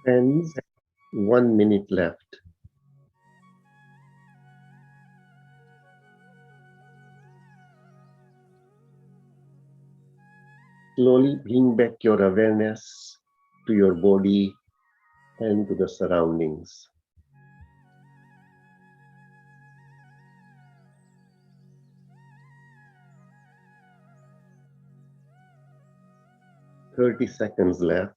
ends. 1 minute left. Slowly bring back your awareness to your body and to the surroundings. "30 seconds left.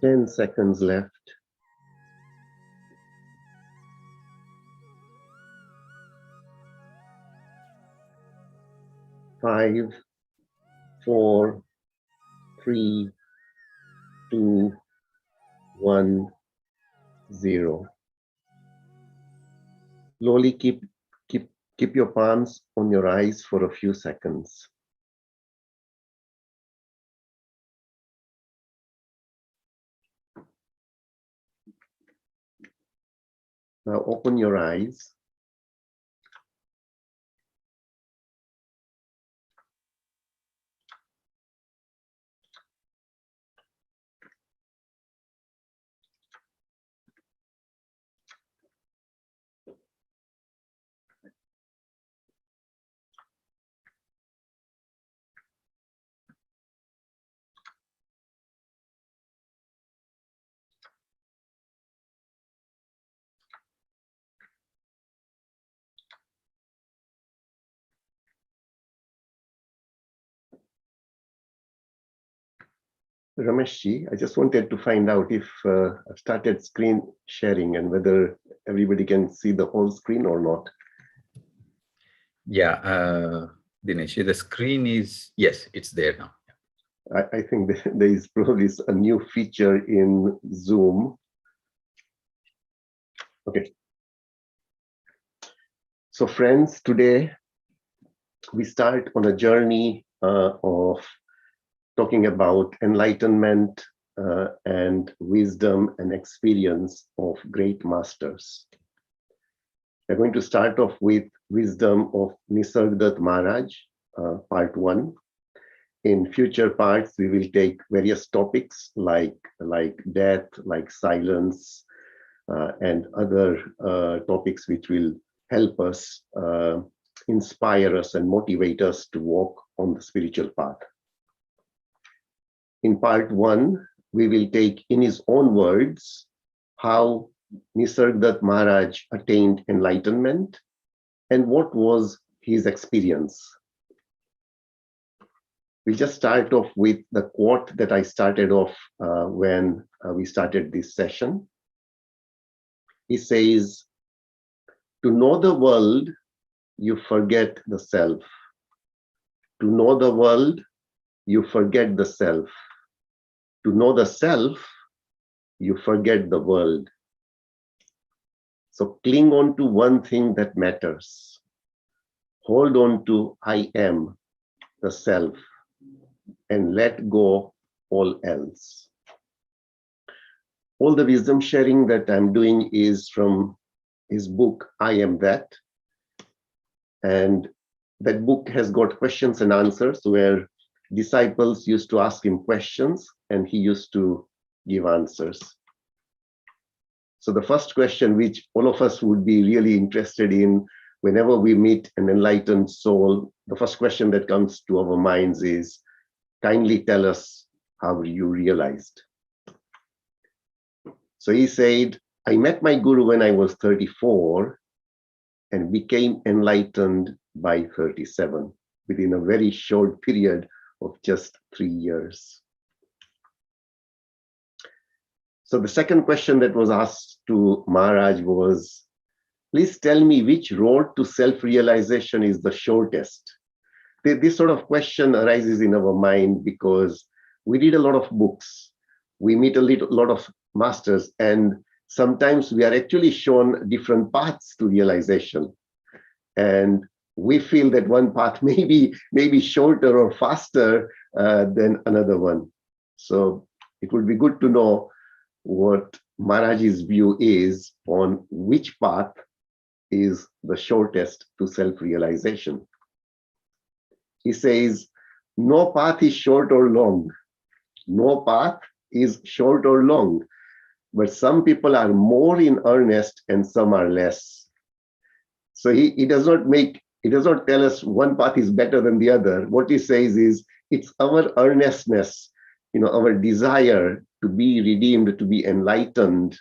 "10 seconds left. 5, 4, 3, 2, 1, 0. Slowly keep your palms on your eyes for a few seconds. Now open your eyes. Rameshji, I just wanted to find out if I've started screen sharing and whether everybody can see the whole screen or not. Yeah, Dinesh, the screen is, yes, it's there now. I think there is probably a new feature in Zoom. Okay. So friends, today we start on a journey of talking about enlightenment and wisdom and experience of great masters. We're going to start off with wisdom of Nisargadatta Maharaj, part 1. In future parts, we will take various topics like death, like silence, and other topics which will help us, inspire us and motivate us to walk on the spiritual path. In part 1, we will take in his own words how Nisargadatta Maharaj attained enlightenment and what was his experience. We'll just start off with the quote that I started off when we started this session. He says, "To know the world, you forget the self. To know the world, you forget the self. To know the self, you forget the world. So cling on to one thing that matters. Hold on to I am, the self, and let go all else." All the wisdom sharing that I'm doing is from his book, I Am That. And that book has got questions and answers where disciples used to ask him questions and he used to give answers. So the first question, which all of us would be really interested in whenever we meet an enlightened soul, the first question that comes to our minds is, kindly tell us how you realized. So he said, "I met my guru when I was 34 and became enlightened by 37, within a very short period of just 3 years." So the second question that was asked to Maharaj was, "Please tell me which road to self-realization is the shortest." This sort of question arises in our mind because we read a lot of books, we meet a lot of masters, and sometimes we are actually shown different paths to realization. And we feel that one path may be shorter or faster, then another one. So it would be good to know what Maharaj's view is on which path is the shortest to self-realization. He says, no path is short or long. No path is short or long, but some people are more in earnest and some are less. So he does not tell us one path is better than the other. What he says is it's our earnestness, our desire to be redeemed, to be enlightened,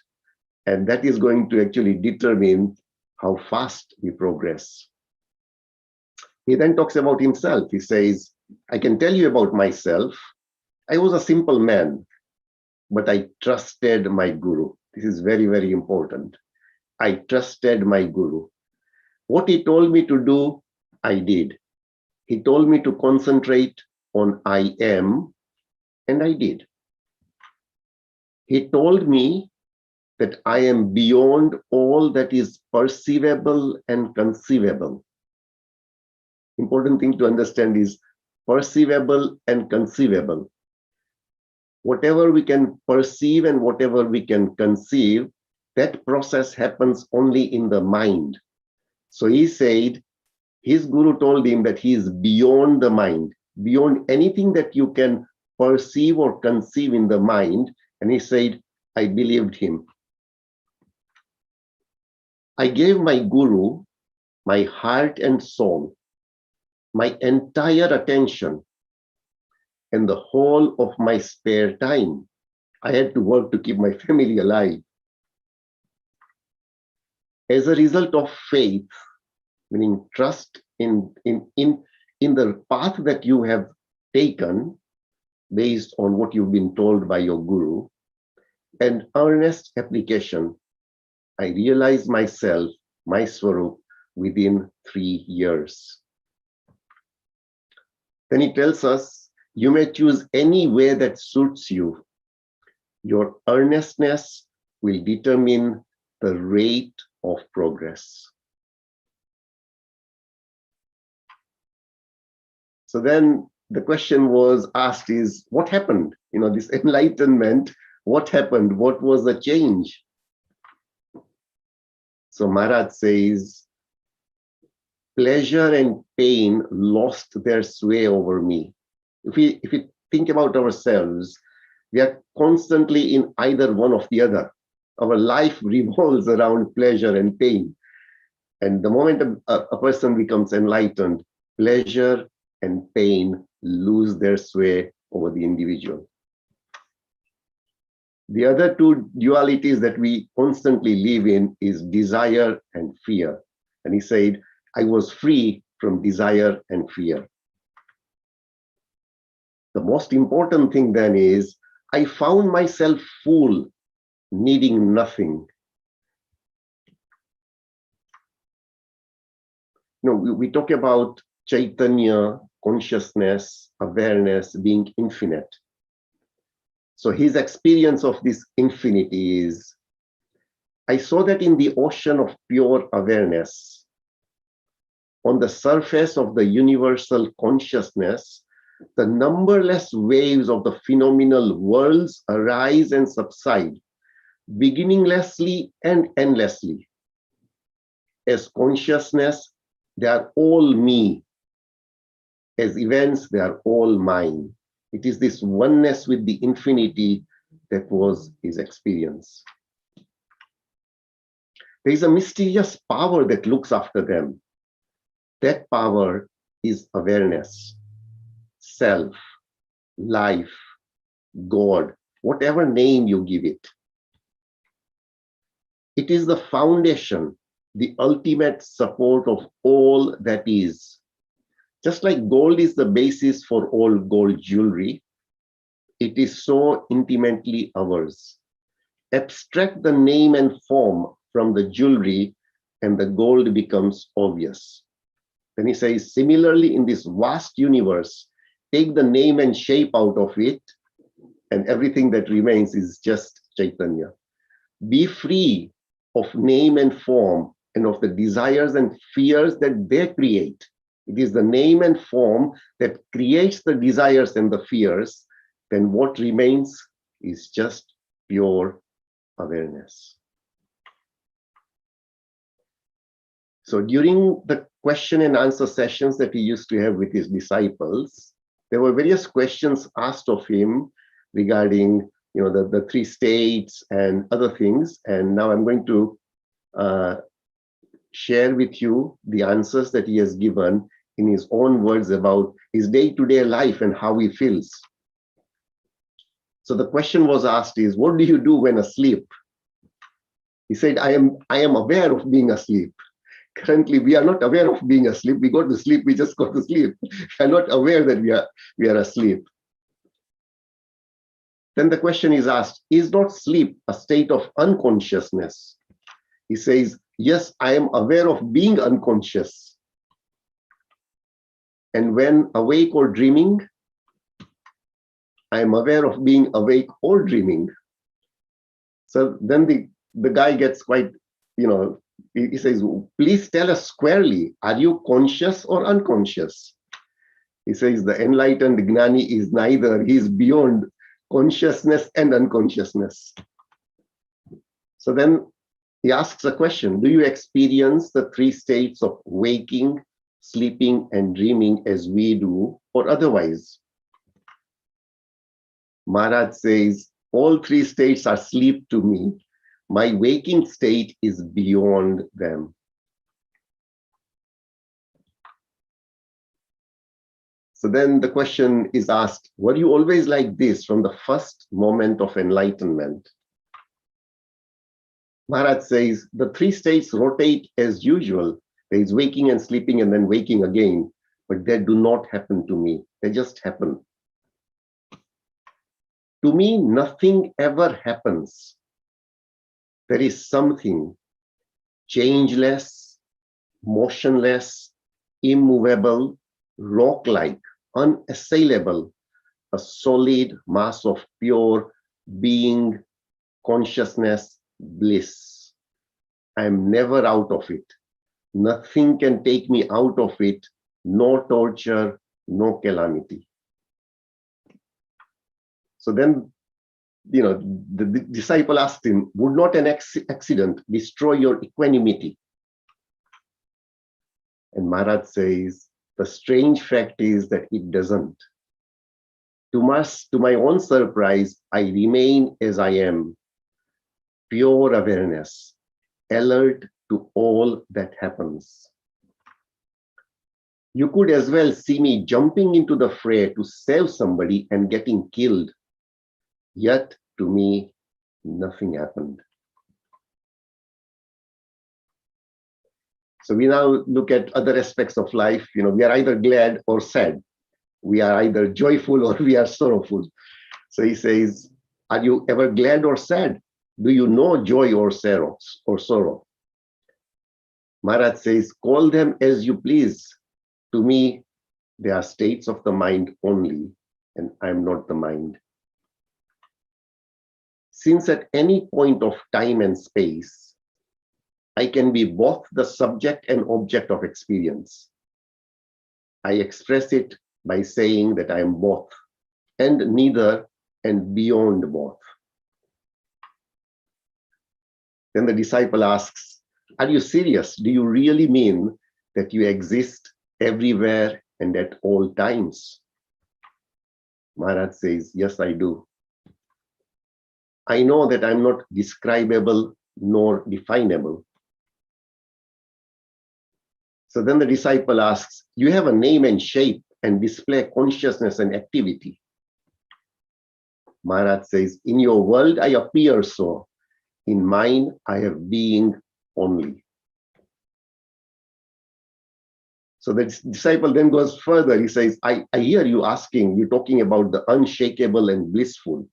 and that is going to actually determine how fast we progress. He then talks about himself. He says, I can tell you about myself. I was a simple man, but I trusted my guru. This is very, very important. I trusted my guru. What he told me to do, I did. He told me to concentrate on I am, and I did. He told me that I am beyond all that is perceivable and conceivable. Important thing to understand is perceivable and conceivable. Whatever we can perceive and whatever we can conceive, that process happens only in the mind. So he said, his guru told him that he is beyond the mind, beyond anything that you can perceive or conceive in the mind. And he said, I believed him. I gave my guru my heart and soul, my entire attention, and the whole of my spare time. I had to work to keep my family alive. As a result of faith, meaning trust in the path that you have taken based on what you've been told by your guru, and earnest application, I realized myself, my Swarup, within 3 years. Then he tells us, you may choose any way that suits you. Your earnestness will determine the rate of progress. So then the question was asked is, what happened? This enlightenment, what happened? What was the change? So Maharaj says, pleasure and pain lost their sway over me. If we think about ourselves, we are constantly in either one of the other. Our life revolves around pleasure and pain. And the moment a person becomes enlightened, pleasure and pain lose their sway over the individual. The other two dualities that we constantly live in is desire and fear. And he said, I was free from desire and fear. The most important thing then is, I found myself full, needing nothing. We talk about Chaitanya, consciousness, awareness being infinite. So his experience of this infinity is, I saw that in the ocean of pure awareness, on the surface of the universal consciousness, the numberless waves of the phenomenal worlds arise and subside, beginninglessly and endlessly. As consciousness, they are all me. As events, they are all mine. It is this oneness with the infinity that was his experience. There is a mysterious power that looks after them. That power is awareness, self, life, God, whatever name you give it. It is the foundation, the ultimate support of all that is. Just like gold is the basis for all gold jewelry, it is so intimately ours. Abstract the name and form from the jewelry and the gold becomes obvious. Then he says, similarly, in this vast universe, take the name and shape out of it, and everything that remains is just Chaitanya. Be free of name and form and of the desires and fears that they create. it is the name and form that creates the desires and the fears, then what remains is just pure awareness. So during the question and answer sessions that he used to have with his disciples, there were various questions asked of him regarding, the three states and other things. And now I'm going to share with you the answers that he has given in his own words about his day-to-day life and how he feels. So the question was asked is, what do you do when asleep? He said, I am aware of being asleep. Currently, we are not aware of being asleep. We go to sleep, we just go to sleep. We are not aware that we are asleep. Then the question is asked, is not sleep a state of unconsciousness? He says, yes, I am aware of being unconscious. And when awake or dreaming, I am aware of being awake or dreaming. So then the guy gets quite, he says, please tell us squarely, are you conscious or unconscious? He says the enlightened Gnani is neither, he is beyond consciousness and unconsciousness. So then he asks a question, do you experience the three states of waking, sleeping, and dreaming as we do, or otherwise? Maharaj says, all three states are sleep to me. My waking state is beyond them. So then the question is asked, were you always like this from the first moment of enlightenment? Maharaj says, the three states rotate as usual. There is waking and sleeping and then waking again, but they do not happen to me. They just happen. To me, nothing ever happens. There is something changeless, motionless, immovable, rock-like, unassailable, a solid mass of pure being, consciousness, bliss. I am never out of it. Nothing can take me out of it, no torture, no calamity. So then, the disciple asked him, would not an accident destroy your equanimity? And Maharaj says, the strange fact is that it doesn't. To my own surprise, I remain as I am, pure awareness, alert to all that happens. You could as well see me jumping into the fray to save somebody and getting killed. Yet, to me, nothing happened. So we now look at other aspects of life. We are either glad or sad. We are either joyful or we are sorrowful. So he says, are you ever glad or sad? Do you know joy or sorrow? Maharaj says, call them as you please. To me, they are states of the mind only, and I am not the mind. Since at any point of time and space, I can be both the subject and object of experience, I express it by saying that I am both, and neither, and beyond both. Then the disciple asks, are you serious? Do you really mean that you exist everywhere and at all times? Maharaj says, yes, I do. I know that I'm not describable nor definable. So then the disciple asks, you have a name and shape and display consciousness and activity. Maharaj says, in your world I appear so. In mine I have being only. So the disciple then goes further. He says, I hear you asking, you're talking about the unshakable and blissful.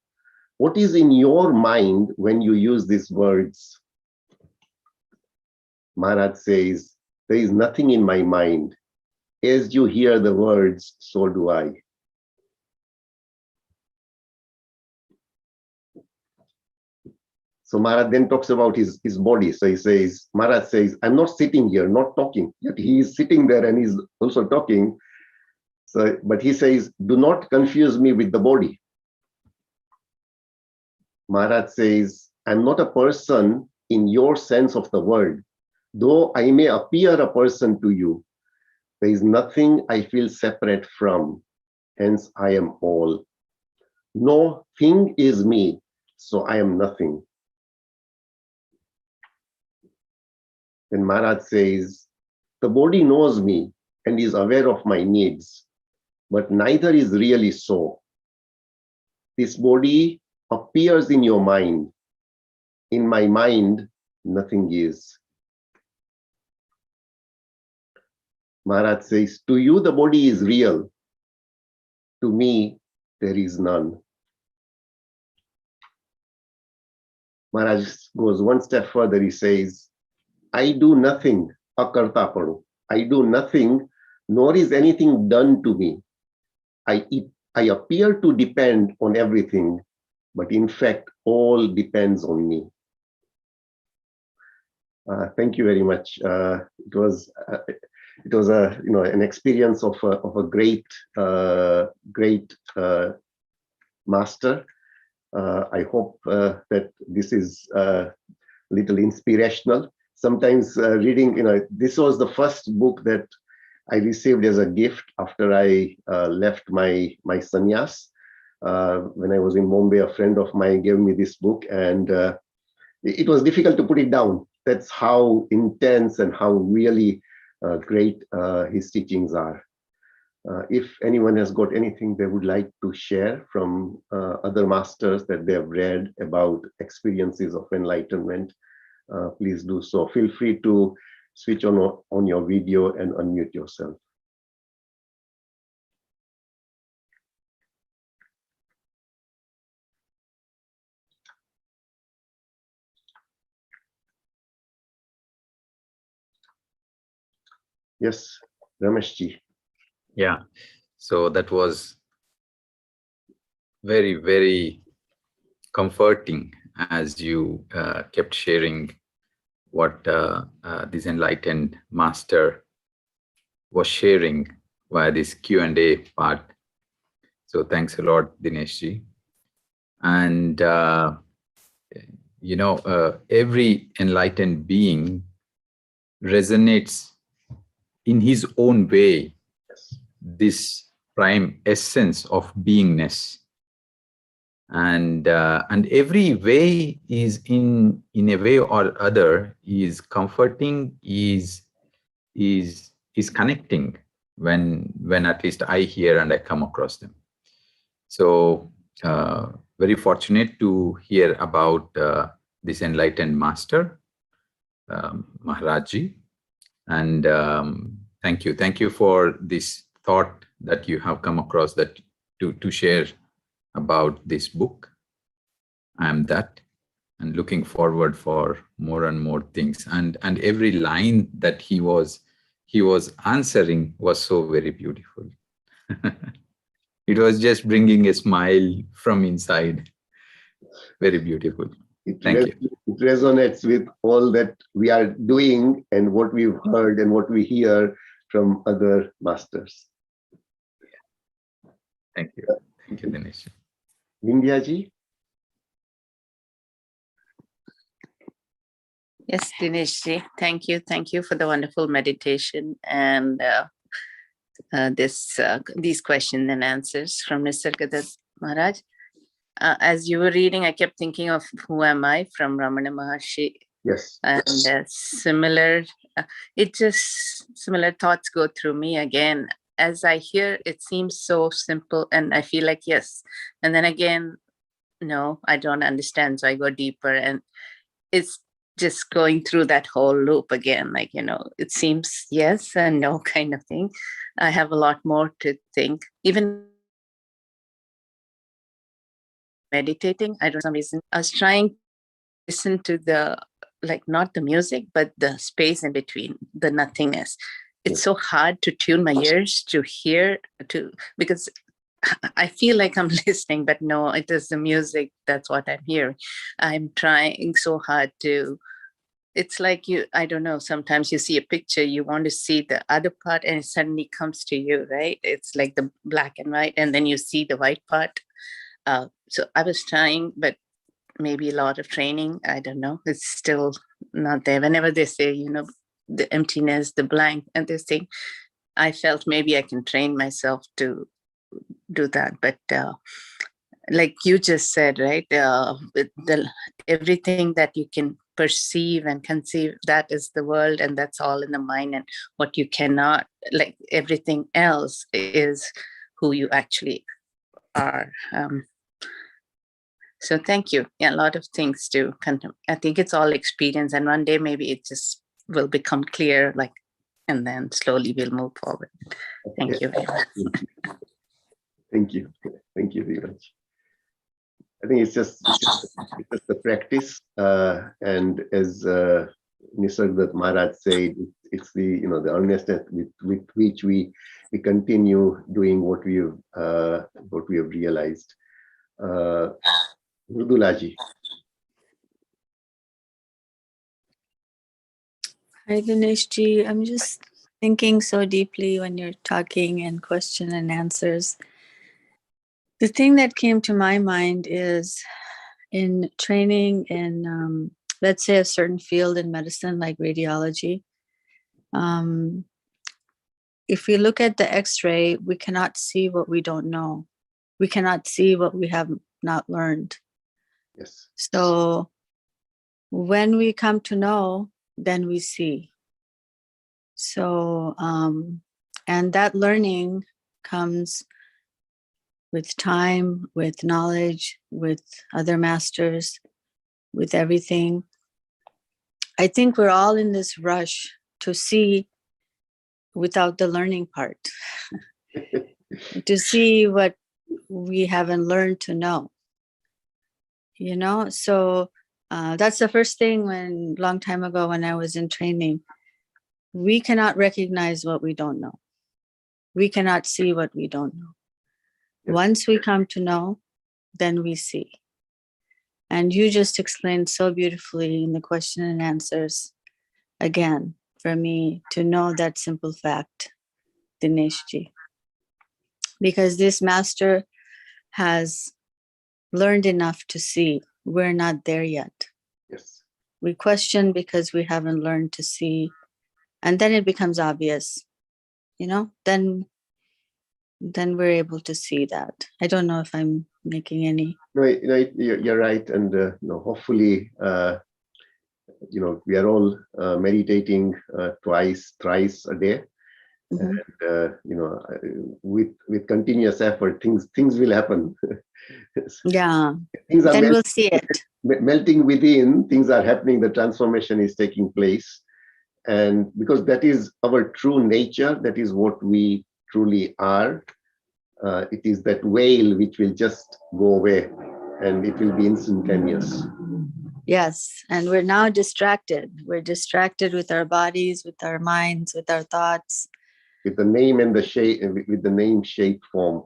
What is in your mind when you use these words? Maharaj says, there is nothing in my mind. As you hear the words, so do I. So Maharaj then talks about his body. So he says, Maharaj says, I'm not sitting here, not talking. Yet he is sitting there and he's also talking. So, but he says, do not confuse me with the body. Maharaj says, I'm not a person in your sense of the word. Though I may appear a person to you, there is nothing I feel separate from. Hence, I am all. No thing is me, so I am nothing. Then Maharaj says, the body knows me and is aware of my needs, but neither is really so. This body appears in your mind. In my mind, nothing is. Maharaj says, to you the body is real. To me, there is none. Maharaj goes one step further. He says, I do nothing, akarta padu. I do nothing, nor is anything done to me. I appear to depend on everything, but in fact, all depends on me. Thank you very much. It was a an experience of a great master. I hope that this is a little inspirational. Sometimes reading, this was the first book that I received as a gift after I left my sannyas. When I was in Mumbai, a friend of mine gave me this book, and it was difficult to put it down. That's how intense and how really great his teachings are. If anyone has got anything they would like to share from other masters that they have read about experiences of enlightenment, please do so. Feel free to switch on your video and unmute yourself. Yes, Rameshji. Yeah. So that was very, very comforting as you kept sharing what this enlightened master was sharing via this Q&A part. So thanks a lot, Dineshji. And, every enlightened being resonates in his own way, this prime essence of beingness. And every way is in a way or other is comforting, is connecting when at least I hear and I come across them. So very fortunate to hear about this enlightened master, Maharajji, and thank you for this thought that you have come across, that to share about this book. I am that, and looking forward for more and more things. And every line that he was answering was so very beautiful. It was just bringing a smile from inside. Very beautiful. Thank you. It resonates with all that we are doing and what we've heard and what we hear from other masters. Thank you. Thank you, Dinesh. Vindhyaji? Yes, Dinesh, thank you. Thank you for the wonderful meditation and these questions and answers from Nisargadatta Maharaj. As you were reading, I kept thinking of Who Am I from Ramana Maharshi. Yes. And similar thoughts go through me again. As I hear, it seems so simple and I feel like, yes. And then again, no, I don't understand. So I go deeper and it's just going through that whole loop again. Like, it seems yes and no kind of thing. I have a lot more to think. Even meditating, I don't know, for some reason, I was trying to listen to the, like, not the music, but the space in between, the nothingness. It's so hard to tune my ears to hear, because I feel like I'm listening, but no, it is the music. That's what I'm hearing. I'm trying so hard to. It's like I don't know, sometimes you see a picture, you want to see the other part, and it suddenly comes to you, right? It's like the black and white, and then you see the white part. So I was trying, but maybe a lot of training. I don't know. It's still not there. Whenever they say, the emptiness, the blank, and this thing, I felt maybe I can train myself to do that. But like you just said, right? Everything that you can perceive and conceive, that is the world, and that's all in the mind. And what you cannot, like everything else, is who you actually are. So thank you. Yeah, a lot of things to I think it's all experience, and one day maybe it just will become clear, like, and then slowly we'll move forward. Thank you very much. Thank you. Thank you very much. I think it's just the practice, and as Nisargadatta Maharaj said, it's the the earnestness with which we continue doing what we have realized. Mridulaji. Hi, Dinesh ji. I'm just thinking so deeply when you're talking and question and answers. The thing that came to my mind is in training in, let's say, a certain field in medicine like radiology. If we look at the X-ray, we cannot see what we don't know. We cannot see what we have not learned. Yes. So when we come to know, then we see. So, and that learning comes with time, with knowledge, with other masters, with everything. I think we're all in this rush to see without the learning part, to see what we haven't learned to know. So that's the first thing long time ago when I was in training, we cannot recognize what we don't know. We cannot see what we don't know. Yes. Once we come to know, then we see. And you just explained so beautifully in the question and answers, again, for me to know that simple fact, Dinesh ji. Because this master has learned enough to see we're not there yet. Yes. We question because we haven't learned to see. And then it becomes obvious, then we're able to see that. I don't know if I'm making any. No, you're right. And, hopefully, we are all meditating thrice a day. Mm-hmm. And, with continuous effort, things will happen. Yeah. Things are then we'll see it. Melting within, things are happening, the transformation is taking place. And because that is our true nature, that is what we truly are. It is that veil which will just go away and it will be instantaneous. Yes. And we're now distracted. We're distracted with our bodies, with our minds, with our thoughts. With the name and the shape, with the name, shape, form.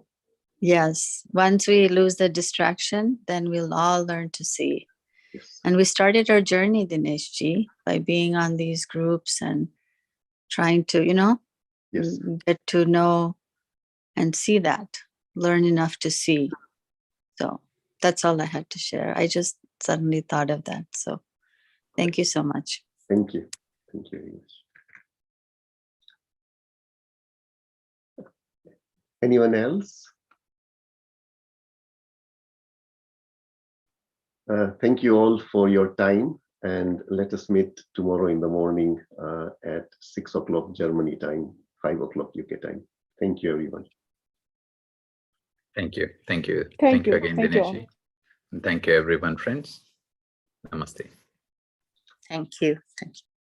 Yes. Once we lose the distraction, then we'll all learn to see. Yes. And we started our journey, Dinesh ji, by being on these groups and trying to, yes, get to know and see that, learn enough to see. So that's all I had to share. I just suddenly thought of that. So thank you so much. Thank you. Thank you very much. Anyone else? Thank you all for your time, and let us meet tomorrow in the morning at 6 o'clock Germany time, 5 o'clock UK time. Thank you, everyone. Thank you. Thank you. Thank you again, Dinesh. And thank you, everyone, friends. Namaste. Thank you. Thank you.